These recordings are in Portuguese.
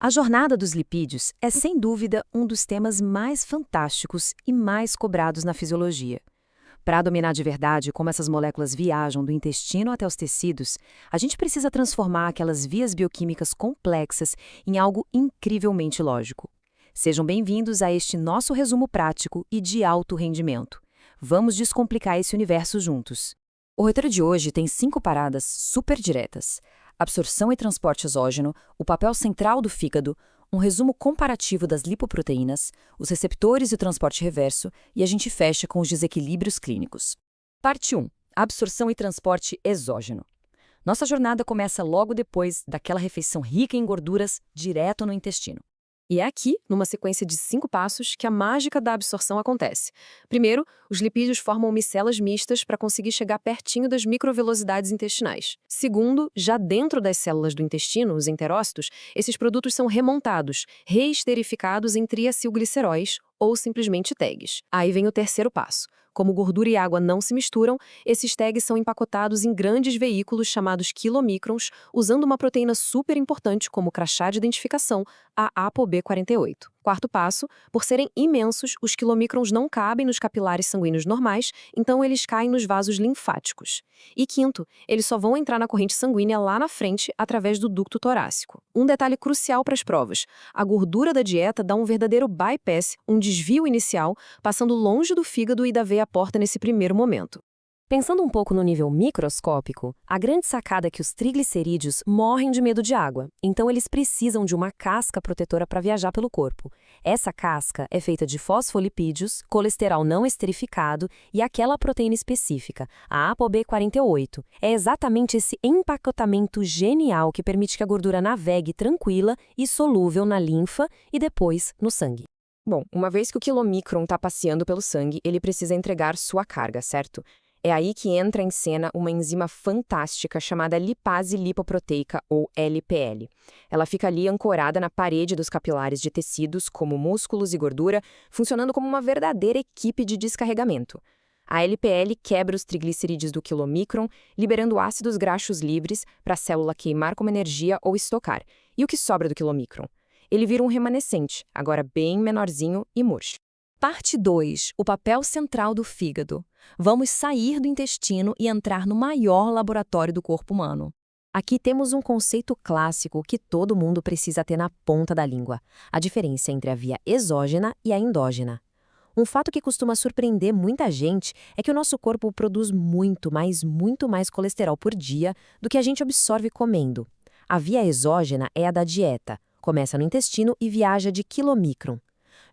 A jornada dos lipídios é, sem dúvida, um dos temas mais fantásticos e mais cobrados na fisiologia. Para dominar de verdade como essas moléculas viajam do intestino até os tecidos, a gente precisa transformar aquelas vias bioquímicas complexas em algo incrivelmente lógico. Sejam bem-vindos a este nosso resumo prático e de alto rendimento. Vamos descomplicar esse universo juntos. O roteiro de hoje tem 5 paradas super diretas: absorção e transporte exógeno, o papel central do fígado, um resumo comparativo das lipoproteínas, os receptores e o transporte reverso, e a gente fecha com os desequilíbrios clínicos. Parte 1. Absorção e transporte exógeno. Nossa jornada começa logo depois daquela refeição rica em gorduras direto no intestino. E é aqui, numa sequência de 5 passos, que a mágica da absorção acontece. Primeiro, os lipídios formam micelas mistas para conseguir chegar pertinho das microvelocidades intestinais. Segundo, já dentro das células do intestino, os enterócitos, esses produtos são remontados, reesterificados em triacilgliceróis, ou simplesmente tags. Aí vem o terceiro passo. Como gordura e água não se misturam, esses tags são empacotados em grandes veículos chamados quilomicrons, usando uma proteína super importante como crachá de identificação, a ApoB48. Quarto passo, por serem imensos, os quilomicrons não cabem nos capilares sanguíneos normais, então eles caem nos vasos linfáticos. E quinto, eles só vão entrar na corrente sanguínea lá na frente, através do ducto torácico. Um detalhe crucial para as provas: a gordura da dieta dá um verdadeiro bypass, um desvio inicial, passando longe do fígado e da veia porta nesse primeiro momento. Pensando um pouco no nível microscópico, a grande sacada é que os triglicerídeos morrem de medo de água, então eles precisam de uma casca protetora para viajar pelo corpo. Essa casca é feita de fosfolipídios, colesterol não esterificado e aquela proteína específica, a ApoB48. É exatamente esse empacotamento genial que permite que a gordura navegue tranquila e solúvel na linfa e depois no sangue. Bom, uma vez que o quilomicron está passeando pelo sangue, ele precisa entregar sua carga, certo? É aí que entra em cena uma enzima fantástica chamada lipase lipoproteica, ou LPL. Ela fica ali ancorada na parede dos capilares de tecidos, como músculos e gordura, funcionando como uma verdadeira equipe de descarregamento. A LPL quebra os triglicerídeos do quilomicron, liberando ácidos graxos livres para a célula queimar como energia ou estocar. E o que sobra do quilomicron? Ele vira um remanescente, agora bem menorzinho e murcho. Parte 2. O papel central do fígado. Vamos sair do intestino e entrar no maior laboratório do corpo humano. Aqui temos um conceito clássico que todo mundo precisa ter na ponta da língua: a diferença entre a via exógena e a endógena. Um fato que costuma surpreender muita gente é que o nosso corpo produz muito mais colesterol por dia do que a gente absorve comendo. A via exógena é a da dieta. Começa no intestino e viaja de quilomicron.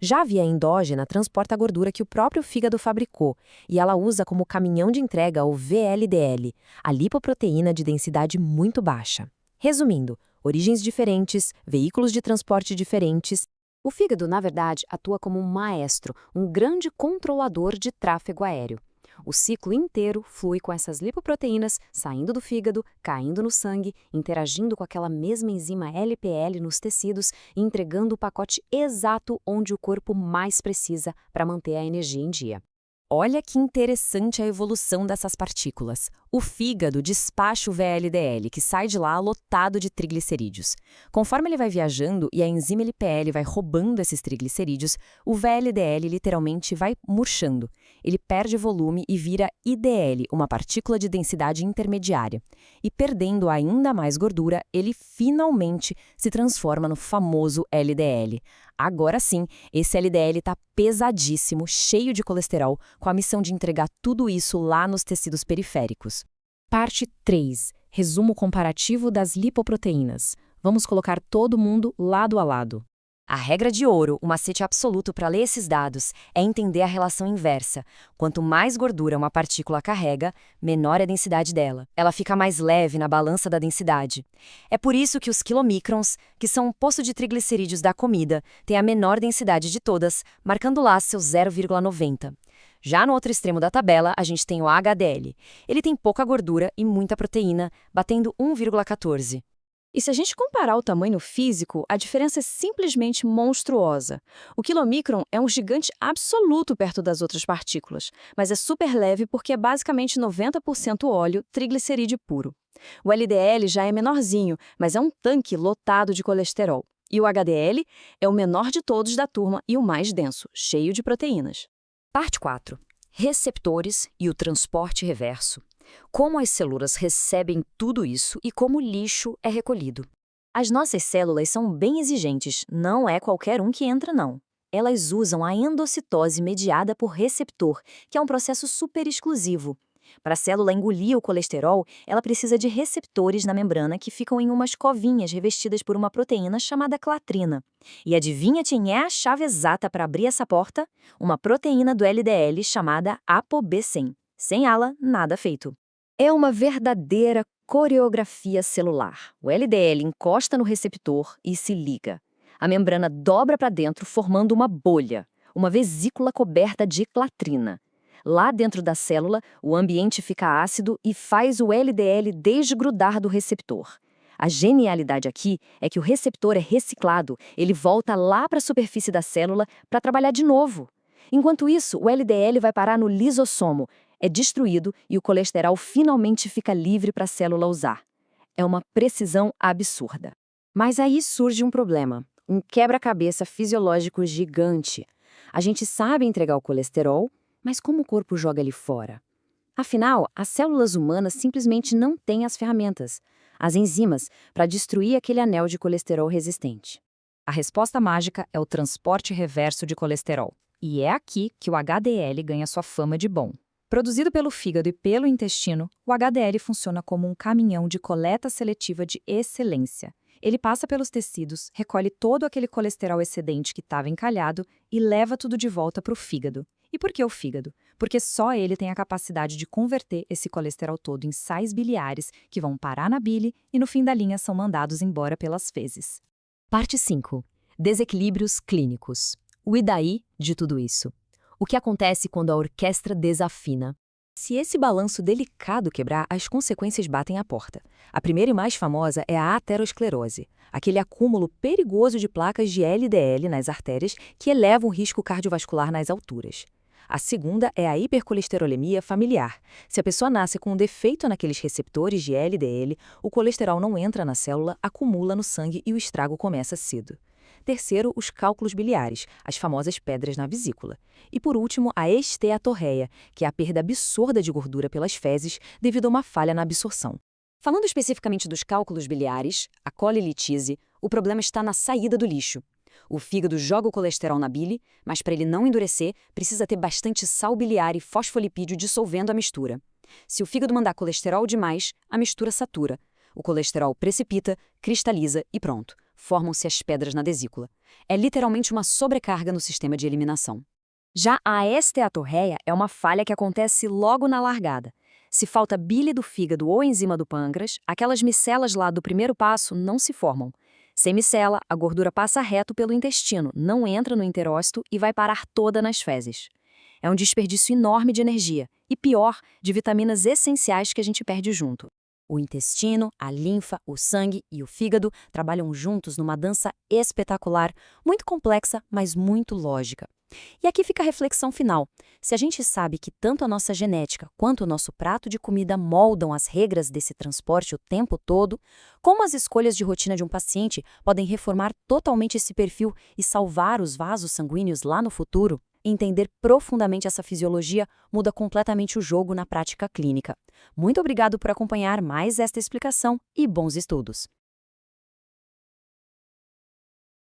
Já a via endógena transporta a gordura que o próprio fígado fabricou, e ela usa como caminhão de entrega o VLDL, a lipoproteína de densidade muito baixa. Resumindo, origens diferentes, veículos de transporte diferentes. O fígado, na verdade, atua como um maestro, um grande controlador de tráfego aéreo. O ciclo inteiro flui com essas lipoproteínas saindo do fígado, caindo no sangue, interagindo com aquela mesma enzima LPL nos tecidos e entregando o pacote exato onde o corpo mais precisa para manter a energia em dia. Olha que interessante a evolução dessas partículas. O fígado despacha o VLDL, que sai de lá lotado de triglicerídeos. Conforme ele vai viajando e a enzima LPL vai roubando esses triglicerídeos, o VLDL literalmente vai murchando. Ele perde volume e vira IDL, uma partícula de densidade intermediária. E perdendo ainda mais gordura, ele finalmente se transforma no famoso LDL. Agora sim, esse LDL está pesadíssimo, cheio de colesterol, com a missão de entregar tudo isso lá nos tecidos periféricos. Parte 3. Resumo comparativo das lipoproteínas. Vamos colocar todo mundo lado a lado. A regra de ouro, o macete absoluto para ler esses dados, é entender a relação inversa. Quanto mais gordura uma partícula carrega, menor é a densidade dela. Ela fica mais leve na balança da densidade. É por isso que os quilomicrons, que são o poço de triglicerídeos da comida, têm a menor densidade de todas, marcando lá seu 0,90. Já no outro extremo da tabela, a gente tem o HDL. Ele tem pouca gordura e muita proteína, batendo 1,14. E se a gente comparar o tamanho físico, a diferença é simplesmente monstruosa. O quilomicron é um gigante absoluto perto das outras partículas, mas é super leve porque é basicamente 90% óleo, triglicerídeo puro. O LDL já é menorzinho, mas é um tanque lotado de colesterol. E o HDL é o menor de todos da turma e o mais denso, cheio de proteínas. Parte 4. Receptores e o transporte reverso. Como as células recebem tudo isso e como o lixo é recolhido. As nossas células são bem exigentes, não é qualquer um que entra, não. Elas usam a endocitose mediada por receptor, que é um processo super exclusivo. Para a célula engolir o colesterol, ela precisa de receptores na membrana que ficam em umas covinhas revestidas por uma proteína chamada clatrina. E adivinha quem é a chave exata para abrir essa porta? Uma proteína do LDL chamada ApoB100. Sem ela, nada feito. É uma verdadeira coreografia celular. O LDL encosta no receptor e se liga. A membrana dobra para dentro, formando uma bolha, uma vesícula coberta de clatrina. Lá dentro da célula, o ambiente fica ácido e faz o LDL desgrudar do receptor. A genialidade aqui é que o receptor é reciclado, ele volta lá para a superfície da célula para trabalhar de novo. Enquanto isso, o LDL vai parar no lisossomo, é destruído e o colesterol finalmente fica livre para a célula usar. É uma precisão absurda. Mas aí surge um problema, um quebra-cabeça fisiológico gigante. A gente sabe entregar o colesterol, mas como o corpo joga ele fora? Afinal, as células humanas simplesmente não têm as ferramentas, as enzimas, para destruir aquele anel de colesterol resistente. A resposta mágica é o transporte reverso de colesterol. E é aqui que o HDL ganha sua fama de bom. Produzido pelo fígado e pelo intestino, o HDL funciona como um caminhão de coleta seletiva de excelência. Ele passa pelos tecidos, recolhe todo aquele colesterol excedente que estava encalhado e leva tudo de volta para o fígado. E por que o fígado? Porque só ele tem a capacidade de converter esse colesterol todo em sais biliares que vão parar na bile e no fim da linha são mandados embora pelas fezes. Parte 5. Desequilíbrios clínicos. O e daí de tudo isso? O que acontece quando a orquestra desafina? Se esse balanço delicado quebrar, as consequências batem à porta. A primeira e mais famosa é a aterosclerose, aquele acúmulo perigoso de placas de LDL nas artérias que eleva o risco cardiovascular nas alturas. A segunda é a hipercolesterolemia familiar. Se a pessoa nasce com um defeito naqueles receptores de LDL, o colesterol não entra na célula, acumula no sangue e o estrago começa cedo. Terceiro, os cálculos biliares, as famosas pedras na vesícula. E por último, a esteatorreia, que é a perda absurda de gordura pelas fezes devido a uma falha na absorção. Falando especificamente dos cálculos biliares, a colilitise, o problema está na saída do lixo. O fígado joga o colesterol na bile, mas para ele não endurecer, precisa ter bastante sal biliar e fosfolipídio dissolvendo a mistura. Se o fígado mandar colesterol demais, a mistura satura. O colesterol precipita, cristaliza e pronto. Formam-se as pedras na vesícula. É literalmente uma sobrecarga no sistema de eliminação. Já a esteatorreia é uma falha que acontece logo na largada. Se falta bile do fígado ou enzima do pâncreas, aquelas micelas lá do primeiro passo não se formam. Sem micela, a gordura passa reto pelo intestino, não entra no enterócito e vai parar toda nas fezes. É um desperdício enorme de energia e, pior, de vitaminas essenciais que a gente perde junto. O intestino, a linfa, o sangue e o fígado trabalham juntos numa dança espetacular, muito complexa, mas muito lógica. E aqui fica a reflexão final. Se a gente sabe que tanto a nossa genética quanto o nosso prato de comida moldam as regras desse transporte o tempo todo, como as escolhas de rotina de um paciente podem reformar totalmente esse perfil e salvar os vasos sanguíneos lá no futuro? Entender profundamente essa fisiologia muda completamente o jogo na prática clínica. Muito obrigado por acompanhar mais esta explicação e bons estudos!